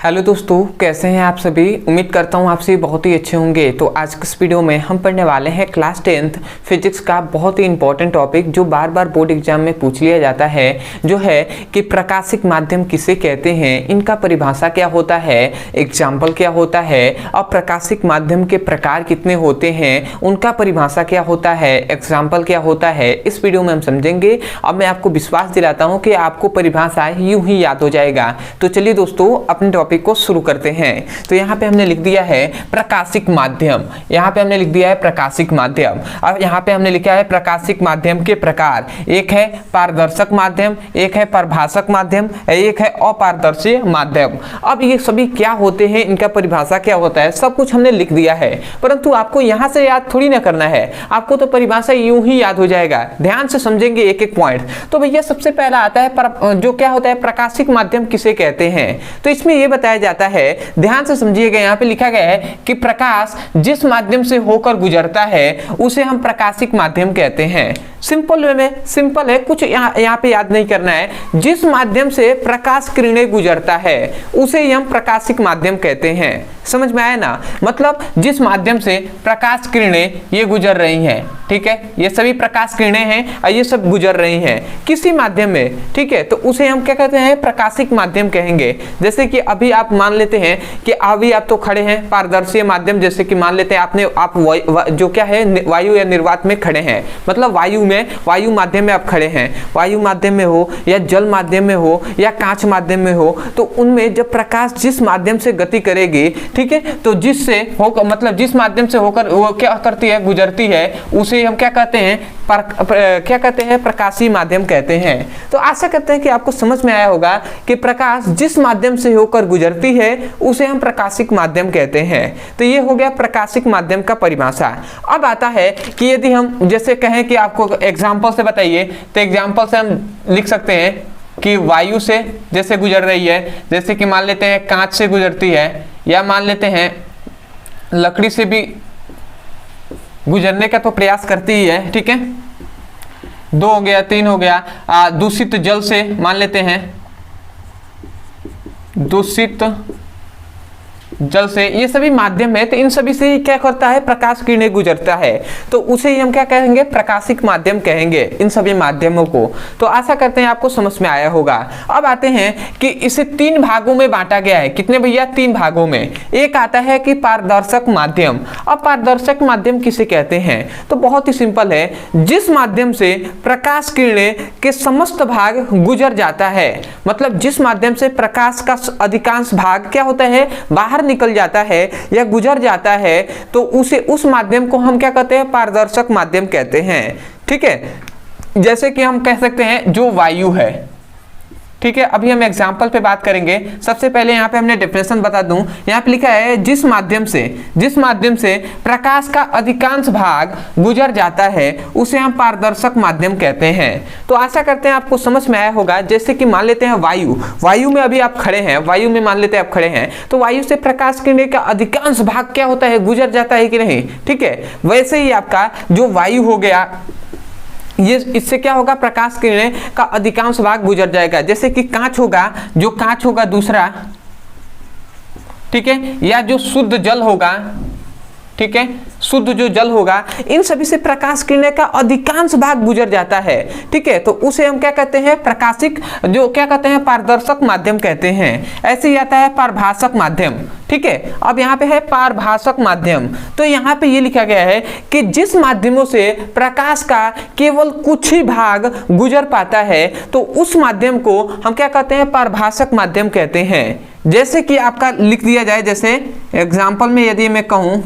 Hello दोस्तों, कैसे हैं आप सभी। उम्मीद करता हूं आप सभी बहुत ही अच्छे होंगे। तो आज के इस वीडियो में हम पढ़ने वाले हैं क्लास 10th फिजिक्स का बहुत ही इंपॉर्टेंट टॉपिक जो बार बार बोर्ड एग्जाम में पूछ लिया जाता है, जो है कि प्रकाशिक माध्यम किसे कहते हैं, इनका परिभाषा क्या होता है, एग्जाम्पल क्या होता है और प्रकाशिक माध्यम के प्रकार कितने होते हैं, उनका परिभाषा क्या होता है, एग्जाम्पल क्या होता है। इस वीडियो में हम समझेंगे। अब मैं आपको विश्वास दिलाता हूँ कि आपको परिभाषा यूं ही याद हो जाएगा। तो चलिए दोस्तों, अपने टॉपिक को शुरू करते हैं। तो यहाँ पे हमने लिख दिया है प्रकाशिक माध्यम, यहाँ पे हमने लिख दिया है प्रकाशिक माध्यम। अब यहाँ पे हमने लिखा है प्रकाशिक माध्यम के प्रकार। एक है पारदर्शक माध्यम, एक है प्रभाषक माध्यम, एक है अपारदर्शी माध्यम। अब ये सभी क्या होते हैं, इनका परिभाषा क्या होता है, सब कुछ हमने लिख दिया है, परंतु आपको यहाँ से याद थोड़ी ना करना है। आपको तो परिभाषा यूं ही याद हो जाएगा। ध्यान से समझेंगे एक एक पॉइंट। तो भैया सबसे पहला आता है जो क्या होता है, प्रकाशिक माध्यम किसे कहते हैं। तो इसमें यह बताया जाता है, ध्यान से समझिएगा, यहाँ पे लिखा गया है कि प्रकाश जिस माध्यम से होकर गुजरता है उसे हम प्रकाशिक माध्यम कहते हैं। सिंपल वे में, सिंपल है, कुछ यहाँ पे याद नहीं करना है। जिस माध्यम से प्रकाश किरणें गुजरता है उसे हम प्रकाशिक माध्यम कहते हैं। समझ में आया ना। मतलब जिस माध्यम से प्रकाश किरणें ये गुजर रही हैं, ठीक है, ये सभी प्रकाश किरणें हैं और ये सब गुजर रही हैं किसी माध्यम में, ठीक है, तो उसे हम क्या कहते हैं, प्रकाशिक माध्यम कहेंगे। जैसे कि अभी आप मान लेते हैं कि अभी आप तो खड़े हैं पारदर्शी माध्यम, जैसे कि मान लेते हैं आप जो क्या है, वायु या निर्वात में खड़े हैं, मतलब वायु माध्यम में आप खड़े हैं, वायु माध्यम में हो या जल माध्यम में हो या कांच माध्यम में हो, तो उनमें जब प्रकाश जिस माध्यम से गति करेगी, ठीक है, तो जिससे होकर, मतलब जिस माध्यम से होकर वो क्या करती है, गुजरती है, उसे हम क्या कहते हैं, क्या कहते हैं, प्रकाशीय माध्यम कहते हैं। तो आशा करते हैं कि आपको समझ में आया होगा कि प्रकाश जिस माध्यम से होकर गुजरती है उसे हम प्रकाशिक माध्यम कहते हैं। तो ये हो गया प्रकाशिक माध्यम का परिभाषा। अब आता है कि यदि हम जैसे कहें कि आपको एग्जाम्पल से बताइए, तो एग्जाम्पल से हम लिख सकते हैं कि वायु से जैसे गुजर रही है, जैसे कि मान लेते हैं कांच से गुजरती है, या मान लेते हैं लकड़ी से भी गुजरने का तो प्रयास करती ही है, ठीक है, 2 हो गया, 3 हो गया। दूषित जल से मान लेते हैं, दूषित जल से, ये सभी माध्यम है, तो इन सभी से क्या करता है, प्रकाश किरणें गुजरता है, तो उसे हम क्या कहेंगे, प्रकाशिक माध्यम कहेंगे इन सभी माध्यमों को। तो आशा करते हैं आपको समझ में आया होगा। अब आते हैं कि इसे 3 भागों में बांटा गया है। कितने भैया, 3 भागों में। एक आता है कि पारदर्शक माध्यम। अब पारदर्शक माध्यम किसे कहते हैं, तो बहुत ही सिंपल है, जिस माध्यम से प्रकाश किरणें के समस्त भाग गुजर जाता है, मतलब जिस माध्यम से प्रकाश का अधिकांश भाग क्या होता है, बाहर निकल जाता है या गुजर जाता है, तो उस माध्यम को हम क्या कहते हैं, पारदर्शक माध्यम कहते हैं। ठीक है, जैसे कि हम कह सकते हैं जो वायु है, ठीक है। अभी हम एग्जाम्पल पे बात करेंगे। सबसे पहले यहाँ पे हमने डेफिनेशन बता दूं, यहाँ पे लिखा है जिस माध्यम से प्रकाश का अधिकांश भाग गुजर जाता है उसे हम पारदर्शक माध्यम कहते हैं। तो आशा करते हैं आपको समझ में आया होगा। जैसे कि मान लेते हैं वायु में अभी आप खड़े हैं, वायु में मान लेते हैं आप खड़े हैं, तो वायु से प्रकाश किरणें का अधिकांश भाग क्या होता है, गुजर जाता है कि नहीं, ठीक है। वैसे ही आपका जो वायु हो गया, ये इससे क्या होगा, प्रकाश किरणें का अधिकांश भाग गुजर जाएगा। जैसे कि कांच होगा दूसरा, ठीक है, या जो शुद्ध जल होगा, ठीक है, शुद्ध जो जल होगा, इन सभी से प्रकाश किरणें का अधिकांश भाग गुजर जाता है, ठीक है, तो उसे हम क्या कहते हैं, प्रकाशिक, जो क्या कहते हैं, पारदर्शक माध्यम कहते हैं। ऐसे ही आता है पारभाषक माध्यम, ठीक है। अब यहाँ पे है पारभाषक माध्यम। तो यहाँ पे ये लिखा गया है कि जिस माध्यमों से प्रकाश का केवल कुछ ही भाग गुजर पाता है, तो उस माध्यम को हम क्या कहते हैं, पारभाषक माध्यम कहते हैं। जैसे कि आपका लिख दिया जाए, जैसे एग्जाम्पल में यदि मैं कहूं,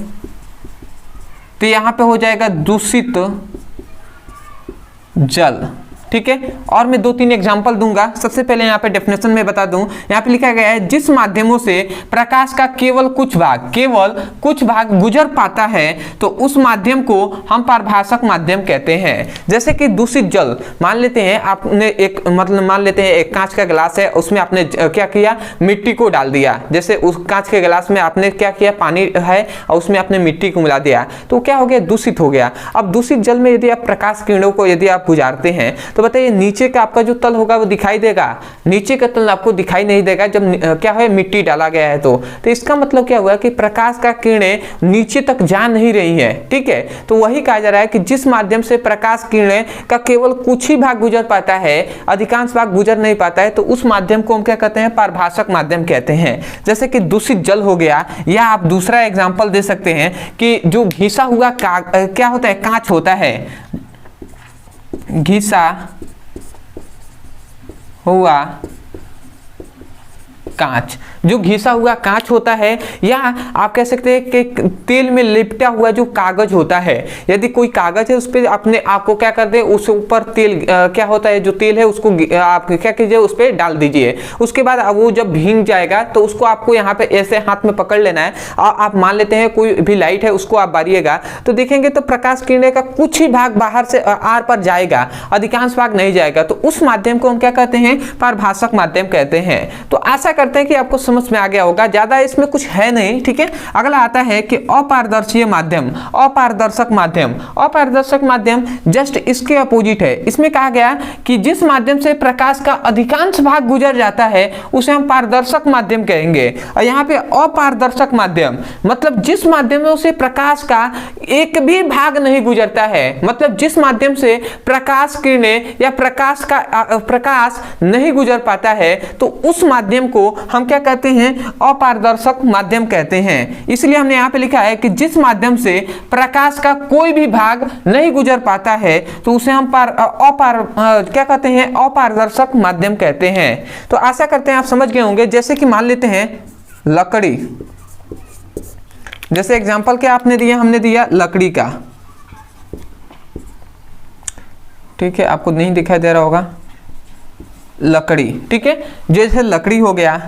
तो यहां पे हो जाएगा दूषित जल, ठीक है। और मैं 2-3 एग्जाम्पल दूंगा। सबसे पहले यहाँ पे डेफिनेशन में बता दूं, यहाँ पे लिखा गया है जिस माध्यमों से प्रकाश का केवल कुछ भाग गुजर पाता है, तो उस माध्यम को हम पारभाषक माध्यम कहते हैं। जैसे कि दूषित जल, मान लेते हैं आपने मान लेते हैं एक कांच का गिलास है, उसमें आपने क्या किया, मिट्टी को डाल दिया। जैसे उस कांच के गिलास में आपने क्या किया, पानी है और उसमें आपने मिट्टी को मिला दिया, तो क्या हो गया, दूषित हो गया। अब दूषित जल में यदि आप प्रकाश किरणों को यदि आप गुजारते हैं, तो बताइए नीचे का आपका जो तल होगा वो दिखाई देगा? नीचे का तल आपको दिखाई नहीं देगा जब क्या है मिट्टी डाला गया है। तो इसका मतलब क्या हुआ कि प्रकाश का किरणें नीचे तक जा नहीं रही है, ठीक है। तो वही कहा जा रहा है कि जिस माध्यम से प्रकाश किरणें का केवल कुछ ही भाग गुजर पाता है, अधिकांश भाग गुजर नहीं पाता है, तो उस माध्यम को हम क्या कहते हैं? पारभाषक माध्यम कहते हैं। जैसे कि दूषित जल हो गया, या आप दूसरा एग्जांपल दे सकते हैं कि जो घिसा हुआ क्या होता है? कांच होता है, घिसा हुआ कांच, जो घिसा हुआ कांच होता है, या आप कह सकते हैं कि तेल में लिपटा हुआ जो कागज होता है, यदि कोई कागज है उस पर अपने आपको क्या कर दे, उस ऊपर तेल क्या होता है, जो तेल है उसको आप क्या कीजिए, उस पर डाल दीजिए। उसके बाद वो जब भीग जाएगा तो उसको आपको यहाँ पे ऐसे हाथ में पकड़ लेना है, और आप मान लेते हैं कोई भी लाइट है उसको आप बारिएगा तो देखेंगे तो प्रकाश किरणें का कुछ ही भाग बाहर से आर पर जाएगा, अधिकांश भाग नहीं जाएगा। तो उस माध्यम को हम क्या कहते हैं? पारभाषक माध्यम कहते हैं। तो आशा करते हैं कि आपको समझ में आ गया होगा, ज्यादा इसमें कुछ है नहीं, ठीक है। अगला आता है कि अपारदर्शीय माध्यम, अपारदर्शक माध्यम। अपारदर्शक माध्यम जस्ट इसके अपोजिट है। इसमें कहा गया कि जिस माध्यम से प्रकाश का अधिकांश भाग गुजर जाता है उसे हम पारदर्शक माध्यम कहेंगे। और यहाँ पे अपारदर्शक माध्यम मतलब जिस माध्यम से प्रकाश का एक भी भाग नहीं गुजरता है, मतलब जिस माध्यम से प्रकाश किरणें या प्रकाश नहीं गुजर पाता है, तो उस माध्यम को हम क्या कहते हैं? अपारदर्शक माध्यम कहते हैं। इसलिए हमने यहाँ पे लिखा है कि जिस माध्यम से प्रकाश का कोई भी भाग नहीं गुजर पाता है तो उसे हम क्या कहते हैं? अपारदर्शक माध्यम कहते हैं। तो आशा करते हैं आप समझ गए होंगे। जैसे कि मान लेते हैं लकड़ी, जैसे एग्जाम्पल क्या आपने दिया? हमने दिया लकड़ी का, ठीक है, आपको नहीं दिखाई दे रहा होगा, लकड़ी, ठीक है। जैसे लकड़ी हो गया,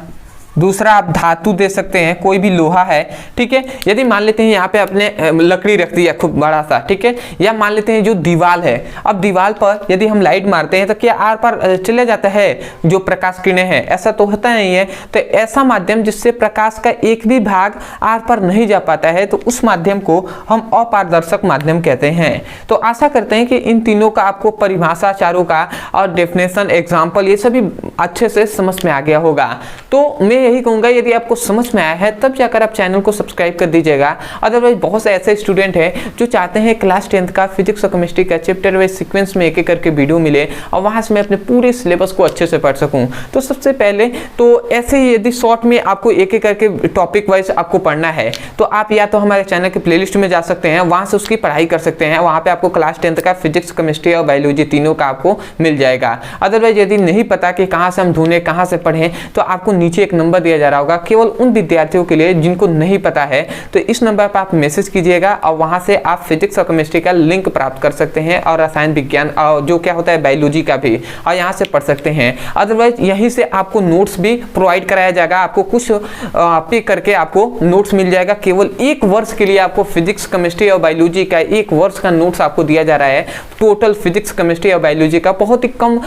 दूसरा आप धातु दे सकते हैं, कोई भी लोहा है, ठीक है। यदि मान लेते हैं यहाँ पे अपने लकड़ी रख दिया खूब बड़ा सा, ठीक है, या मान लेते हैं जो दीवार है, अब दीवार पर यदि हम लाइट मारते हैं तो क्या आर पार चले जाता है जो प्रकाश किरणें हैं? ऐसा तो होता नहीं है। तो ऐसा माध्यम जिससे प्रकाश का एक भी भाग आर पर नहीं जा पाता है तो उस माध्यम को हम अपारदर्शक माध्यम कहते हैं। तो आशा करते हैं कि इन तीनों का आपको परिभाषा चारों का और डेफिनेशन, एग्जाम्पल, ये सभी अच्छे से समझ में आ गया होगा। तो मैं यही कहूंगा यदि आपको समझ में आया है तब जाकर आप चैनल को सब्सक्राइब कर दीजिएगा। अदरवाइज बहुत से ऐसे स्टूडेंट हैं जो चाहते हैं क्लास 10th का फिजिक्स और केमिस्ट्री का चैप्टर वाइज सीक्वेंस में एक एक करके वीडियो मिले और वहां से मैं अपने पूरे सिलेबस को अच्छे से पढ़ सकूं। तो सबसे पहले तो ऐसे ही यदि शॉर्ट में आपको एक एक करके टॉपिक वाइज आपको पढ़ना है तो आप या तो हमारे चैनल के प्लेलिस्ट में जा सकते हैं, वहां से उसकी पढ़ाई कर सकते हैं। वहां पे आपको क्लास 10th का फिजिक्स, केमिस्ट्री और बायोलॉजी तीनों का आपको मिल जाएगा। अदरवाइज यदि नहीं पता कि कहाँ से हम ढूंढें, कहाँ से पढ़ें, तो आपको नीचे एक नंबर दिया जा रहा होगा केवल उन विद्यार्थियों के लिए जिनको नहीं पता है। तो इस नंबर पर आप मैसेज कीजिएगा और वहां से आप फिजिक्स और केमिस्ट्री का लिंक प्राप्त कर सकते हैं और रसायन विज्ञान और जो क्या होता है बायोलॉजी का भी, और यहाँ से पढ़ सकते हैं। अदरवाइज यहीं से आपको नोट्स भी प्रोवाइड कराया जाएगा। आपको कुछ पे करके आपको नोट्स मिल जाएगा। केवल 1 वर्ष के लिए आपको फिजिक्स, केमिस्ट्री और बायोलॉजी का 1 वर्ष का नोट्स आपको दिया जा रहा है। टोटल फिजिक्स, केमिस्ट्री और बायोलॉजी का बहुत ही कम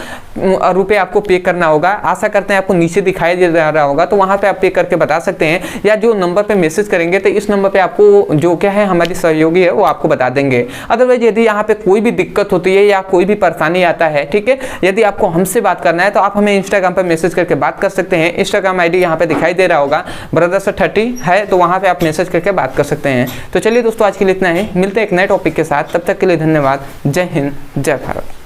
रुपए आपको पे करना होगा। आशा करते हैं आपको नीचे दिखाई दे रहा होगा, तो वहां पे आप पे करके बता सकते हैं, या जो नंबर पे मैसेज करेंगे तो इस नंबर पे आपको जो क्या है हमारी सहयोगी है वो आपको बता देंगे। अदरवाइज यदि यहाँ पे कोई भी दिक्कत होती है या कोई भी परेशानी आता है, ठीक है, यदि आपको हमसे बात करना है तो आप हमें इंस्टाग्राम पे मैसेज करके बात कर सकते हैं। इंस्टाग्राम आईडी यहाँ पे दिखाई दे रहा होगा, brother30 है, तो वहां पे आप मैसेज करके बात कर सकते हैं। तो चलिए दोस्तों, आज के लिए इतना ही, मिलते हैं एक नए टॉपिक के साथ। तब तक के लिए धन्यवाद। जय हिंद, जय भारत।